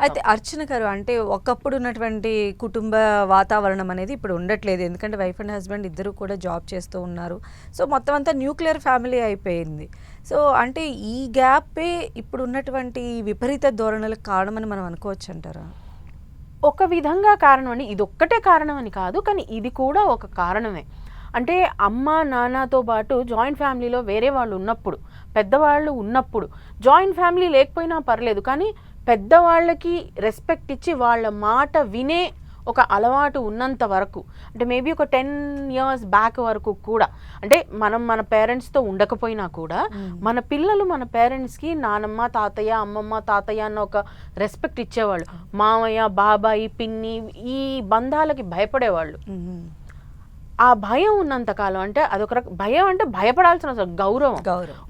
అయితే అర్చన గారు అంటే ఒకప్పుడు ఉన్నటువంటి కుటుంబ వాతావరణం అనేది ఇప్పుడు ఉండట్లేదు. ఎందుకంటే వైఫ్ అండ్ హస్బెండ్ ఇద్దరు కూడా జాబ్ చేస్తూ ఉన్నారు. సో మొత్తం అంతా న్యూక్లియర్ ఫ్యామిలీ అయిపోయింది. సో అంటే ఈ గ్యాపే ఇప్పుడు ఉన్నటువంటి విపరీత ధోరణులకు కారణమని మనం అనుకోవచ్చంటారా? ఒక విధంగా కారణం అండి. ఇదొక్కటే కారణం అని కాదు. కానీ ఇది కూడా ఒక కారణమే. అంటే అమ్మ, నాన్నతో పాటు జాయింట్ ఫ్యామిలీలో వేరే వాళ్ళు ఉన్నప్పుడు, పెద్దవాళ్ళు ఉన్నప్పుడు, జాయింట్ ఫ్యామిలీ లేకపోయినా పర్లేదు. కానీ పెద్దవాళ్ళకి రెస్పెక్ట్ ఇచ్చి వాళ్ళ మాట వినే ఒక అలవాటు ఉన్నంత వరకు, అంటే మేబీ ఒక 10 years బ్యాక్ వరకు కూడా, అంటే మనం మన పేరెంట్స్తో ఉండకపోయినా కూడా మన పిల్లలు మన పేరెంట్స్కి నానమ్మ, తాతయ్య, అమ్మమ్మ, తాతయ్య అన్న ఒక రెస్పెక్ట్ ఇచ్చేవాళ్ళు. మామయ్య, బాబాయి, పిన్ని, ఈ బంధాలకి భయపడేవాళ్ళు. ఆ భయం ఉన్నంతకాలం, అంటే అదొక భయం అంటే భయపడాల్సిన గౌరవం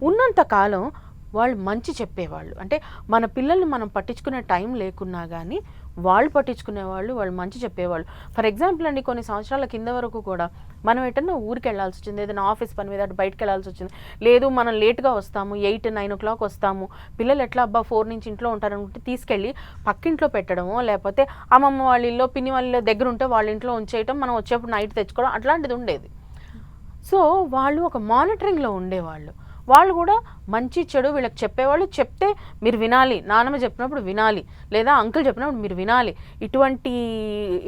ఉన్నంతకాలం వాళ్ళు మంచి చెప్పేవాళ్ళు. అంటే మన పిల్లల్ని మనం పట్టించుకునే టైం లేకున్నా కానీ వాళ్ళు పట్టించుకునేవాళ్ళు, వాళ్ళు మంచి చెప్పేవాళ్ళు. ఫర్ ఎగ్జాంపుల్ అండి, కొన్ని సంవత్సరాల కింద వరకు కూడా మనం ఎటన్నా ఊరికి వెళ్ళాల్సి వచ్చింది, ఏదైనా ఆఫీస్ పని మీద అటు బయటకు వెళ్ళాల్సి వచ్చింది, లేదు మనం లేట్గా వస్తాము, 8-9 o'clock వస్తాము, పిల్లలు ఎట్లా అబ్బా 4 నుంచి ఇంట్లో ఉంటారనుకుంటే తీసుకెళ్ళి పక్కింట్లో పెట్టడము, లేకపోతే అమ్మమ్మ వాళ్ళ ఇల్లు, పిన్ని వాళ్ళ దగ్గర ఉంటే వాళ్ళ ఇంట్లో ఉంచేయటం, మనం వచ్చేప్పుడు నైట్ తెచ్చుకోవడం, అట్లాంటిది ఉండేది. సో వాళ్ళు ఒక మానిటరింగ్లో ఉండేవాళ్ళు. వాళ్ళు కూడా మంచి చెడు వీళ్ళకి చెప్పేవాళ్ళు. చెప్తే మీరు వినాలి, నాన్నమ్మ చెప్పినప్పుడు వినాలి, లేదా అంకుల్ చెప్పినప్పుడు మీరు వినాలి. ఇటువంటి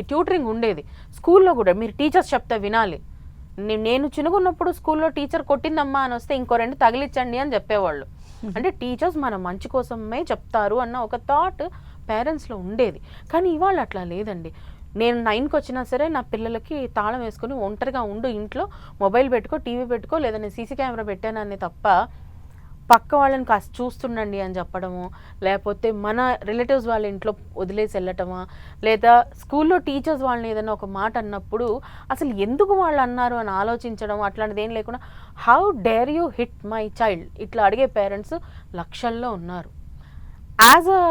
ట్యూటరింగ్ ఉండేది. స్కూల్లో కూడా మీరు టీచర్స్ చెప్తే వినాలి. నేను చిన్నగున్నప్పుడు స్కూల్లో టీచర్ కొట్టిందమ్మా అని వస్తే ఇంకో 2 తగిలించండి అని చెప్పేవాళ్ళు. అంటే టీచర్స్ మన మంచి కోసమే చెప్తారు అన్న ఒక థాట్ పేరెంట్స్లో ఉండేది. కానీ ఇవాళ అట్లా లేదండి. నేను 9కి వచ్చినా సరే నా పిల్లలకి తాళం వేసుకుని ఒంటరిగా ఉండు, ఇంట్లో మొబైల్ పెట్టుకో, టీవీ పెట్టుకో, లేదా నేను సీసీ కెమెరా పెట్టానని తప్ప పక్క వాళ్ళని కాస్త చూస్తుండండి అని చెప్పడము, లేకపోతే మన రిలేటివ్స్ వాళ్ళ ఇంట్లో వదిలేసి వెళ్ళటమా, లేదా స్కూల్లో టీచర్స్ వాళ్ళని ఏదైనా ఒక మాట అన్నప్పుడు అసలు ఎందుకు వాళ్ళు అన్నారు అని ఆలోచించడం, అట్లాంటిది ఏం లేకుండా how dare you hit my child ఇట్లా అడిగే పేరెంట్స్ లక్షల్లో ఉన్నారు. యాజ్ అ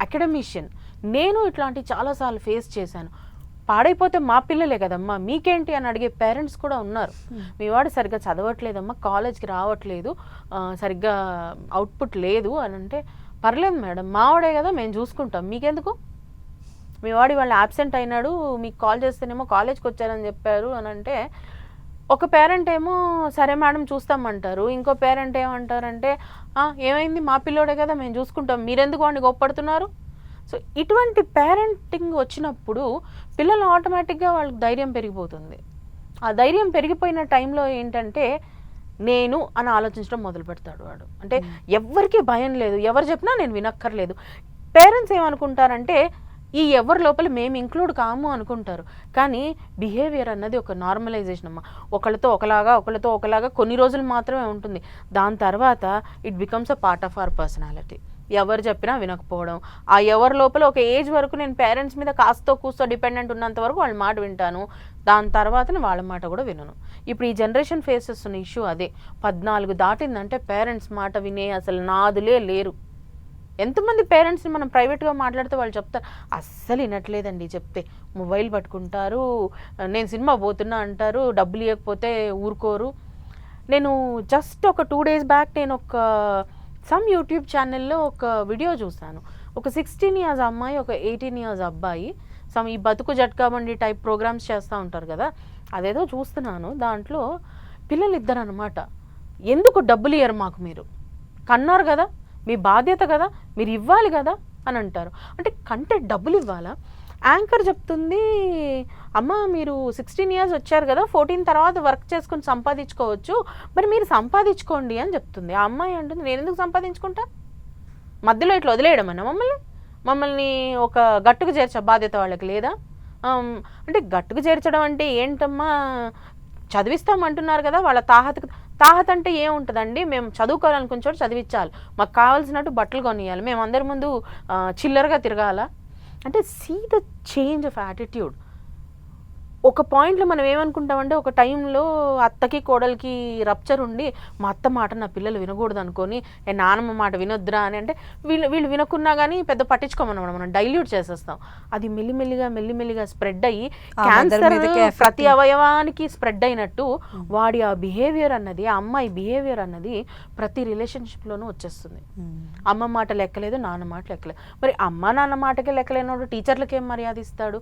అకాడమిషియన్ నేను ఇట్లాంటి చాలాసార్లు ఫేస్ చేశాను. పాడైపోతే మా పిల్లలే కదమ్మా మీకేంటి అని అడిగే పేరెంట్స్ కూడా ఉన్నారు. మీ వాడు సరిగ్గా చదవట్లేదమ్మా, కాలేజ్కి రావట్లేదు, సరిగ్గా అవుట్పుట్ లేదు అని అంటే, పర్లేదు మేడం మావాడే కదా మేము చూసుకుంటాం, మీకెందుకు, మీ వాడు వాళ్ళు యాబ్సెంట్ అయినాడు, మీకు కాల్ చేస్తేనేమో కాలేజ్కి వచ్చారని చెప్పారు అని అంటే, ఒక పేరెంట్ ఏమో సరే మేడం చూస్తామంటారు, ఇంకో పేరెంట్ ఏమంటారంటే ఏమైంది మా పిల్లోడే కదా మేము చూసుకుంటాం, మీరెందుకు వాడిని గొప్పడుతున్నారు. సో ఇటువంటి పేరెంటింగ్ వచ్చినప్పుడు పిల్లలు ఆటోమేటిక్గా వాళ్ళకి ధైర్యం పెరిగిపోతుంది. ఆ ధైర్యం పెరిగిపోయిన టైంలో ఏంటంటే నేను అని ఆలోచించడం మొదలు పెడతాడు వాడు. అంటే ఎవరికి భయం లేదు, ఎవరు చెప్పినా నేను వినక్కర్లేదు. పేరెంట్స్ ఏమనుకుంటారంటే ఈ ఎవరి లోపల మేము ఇంక్లూడ్ కాము అనుకుంటారు. కానీ బిహేవియర్ అన్నది ఒక నార్మలైజేషన్ అమ్మ. ఒకళ్ళతో ఒకలాగా కొన్ని రోజులు మాత్రమే ఉంటుంది. దాని తర్వాత it becomes a part of our personality. ఎవరు చెప్పినా వినకపోవడం, ఆ ఎవరి లోపల ఒక ఏజ్ వరకు నేను పేరెంట్స్ మీద కాస్తో కూస్తో డిపెండెంట్ ఉన్నంత వరకు వాళ్ళ మాట వింటాను, దాని తర్వాతనే వాళ్ళ మాట కూడా వినను. ఇప్పుడు ఈ జనరేషన్ ఫేస్ చేస్తున్న ఇష్యూ అదే. 14 దాటిందంటే పేరెంట్స్ మాట వినే అసలు నాదులే లేరు. ఎంతమంది పేరెంట్స్ని మనం ప్రైవేట్గా మాట్లాడితే వాళ్ళు చెప్తారు అస్సలు వినట్లేదండి, చెప్తే మొబైల్ పట్టుకుంటారు, నేను సినిమా పోతున్నా అంటారు, డబ్బులు ఇవ్వకపోతే ఊరుకోరు. నేను జస్ట్ ఒక 2 days బ్యాక్ నేను ఒక సమ్ యూట్యూబ్ ఛానల్లో ఒక వీడియో చూశాను. ఒక 16 years అమ్మాయి, ఒక 18 years అబ్బాయి సమ్ ఈ బతుకు జట్కా బండి టైప్ ప్రోగ్రామ్స్ చేస్తూ ఉంటారు కదా, అదేదో చూస్తున్నాను. దాంట్లో పిల్లలు ఇద్దరు అనమాట, ఎందుకు డబ్బులు ఇయ్యరు మాకు, మీరు కన్నారు కదా, మీ బాధ్యత కదా, మీరు ఇవ్వాలి కదా అని అంటారు. అంటే కంటే డబ్బులు ఇవ్వాలా? యాంకర్ చెప్తుంది అమ్మ మీరు 16 years వచ్చారు కదా, 14 తర్వాత వర్క్ చేసుకుని సంపాదించుకోవచ్చు, మరి మీరు సంపాదించుకోండి అని చెప్తుంది. ఆ అమ్మాయి అంటుంది నేను ఎందుకు సంపాదించుకుంటా, మధ్యలో ఇట్లా వదిలేయడం అన్న మమ్మల్ని ఒక గట్టుకు చేర్చే బాధ్యత వాళ్ళకి లేదా? అంటే గట్టుకు చేర్చడం అంటే ఏంటమ్మా, చదివిస్తామంటున్నారు కదా, వాళ్ళ తాహత్ అంటే ఏముంటుందండి, మేము చదువుకోవాలనుకున్న చోట చదివించాలి, మాకు కావాల్సినట్టు బట్టలు కొనియాలి, మేము అందరి ముందు చిల్లరగా తిరగాల. అంటే see the change of attitude. ఒక పాయింట్లో మనం ఏమనుకుంటామంటే ఒక టైంలో అత్తకి కోడలికి రప్చర్ ఉండి మా అత్త మాట నా పిల్లలు వినకూడదు అనుకొని నానమ్మ మాట వినొద్దురా అని అంటే వీళ్ళు వినకున్నా కానీ పెద్ద పట్టించుకోమన్నమాట, మనం డైల్యూట్ చేసేస్తాం. అది మెల్లిమెల్లిగా స్ప్రెడ్ అయ్యి క్యాన్సర్ ప్రతి అవయవానికి స్ప్రెడ్ అయినట్టు వాడి ఆ బిహేవియర్ అన్నది, ఆ అమ్మాయి బిహేవియర్ అన్నది ప్రతి రిలేషన్షిప్లోనూ వచ్చేస్తుంది. అమ్మ మాట లెక్కలేదు, నాన్న మాట లెక్కలేదు. మరి అమ్మ నాన్న మాటకే లెక్కలేనివాడు టీచర్లకి ఏం మర్యాద ఇస్తాడు?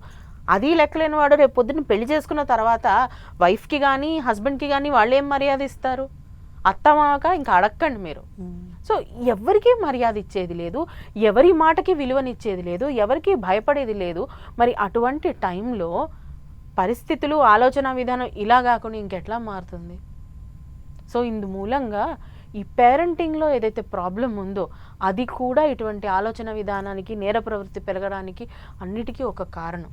అది లెక్కలేని వాడు రేపు పొద్దున్న పెళ్లి చేసుకున్న తర్వాత వైఫ్కి కానీ హస్బెండ్కి కానీ వాళ్ళు ఏం మర్యాద ఇస్తారు? అత్తమాక ఇంకా అడక్కండి మీరు. సో ఎవరికి మర్యాద ఇచ్చేది లేదు, ఎవరి మాటకి విలువనిచ్చేది లేదు, ఎవరికి భయపడేది లేదు. మరి అటువంటి టైంలో పరిస్థితులు, ఆలోచన విధానం ఇలా కాకుండా ఇంకెట్లా మారుతుంది? సో ఇందు మూలంగా ఈ పేరెంటింగ్లో ఏదైతే ప్రాబ్లం ఉందో అది కూడా ఇటువంటి ఆలోచన విధానానికి, నేర ప్రవృత్తి పెరగడానికి అన్నిటికీ ఒక కారణం.